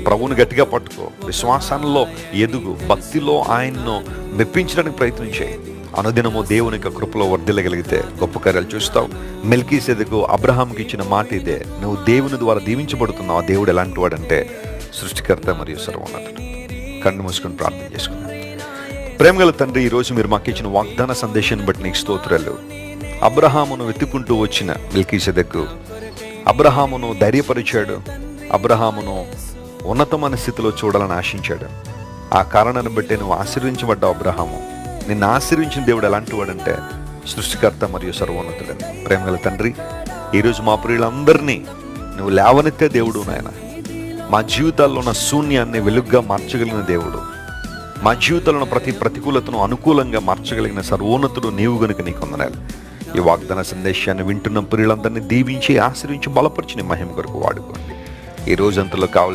ప్రభువుని గట్టిగా పట్టుకో, విశ్వాసంలో ఎదుగు, భక్తిలో ఆయన్ను మెప్పించడానికి ప్రయత్నం చేయి. అనుదినము దేవుని యొక్క కృపలో వర్ధిల్లగలిగితే గొప్ప కార్యాలు చూస్తావు. మెల్కీసెదెకు అబ్రహాంకి ఇచ్చిన మాట ఇదే. నువ్వు దేవుని ద్వారా దీవించబడుతున్నావు. ఆ దేవుడు ఎలాంటి వాడంటే సృష్టికర్త మరియు సర్వోన్నతుడు. కన్ను మూసుకొని ప్రార్థన చేసుకున్నాను. ప్రేమగల తండ్రి, ఈరోజు మీరు మాకు ఇచ్చిన వాగ్దాన సందేశాన్ని బట్టి నీకు స్తోత్రాలు. అబ్రహామును వెతుక్కుంటూ వచ్చిన మెల్కీసెదెకు అబ్రహామును ధైర్యపరిచాడు. అబ్రహామును ఉన్నతమైన స్థితిలో చూడాలని ఆశించాడు. ఆ కారణాన్ని బట్టి నువ్వు ఆశీర్వించబడ్డావు. అబ్రహాము నిన్ను ఆశీర్వించిన దేవుడు ఎలాంటి వాడంటే సృష్టికర్త మరియు సర్వోన్నతుడని. ప్రేమగల తండ్రి, ఈరోజు మా ప్రియులందరినీ నువ్వు లేవనెత్తే దేవుడు నాయన. మా జీవితాల్లో ఉన్న శూన్యాన్ని వెలుగ్గా మార్చగలిగిన దేవుడు, మా జీవితంలో ప్రతి ప్రతికూలతను అనుకూలంగా మార్చగలిగిన సర్వోన్నతుడు నీవు గనుక నీకు వందనాలు. ఈ వాగ్దాన సందేశాన్ని వింటున్న ప్రియులందరినీ దీవించి ఆశీర్వించి బలపరిచి నీ మహిమ కొరకు వాడుకోండి. ఈ రోజంతలో కావాల్సిన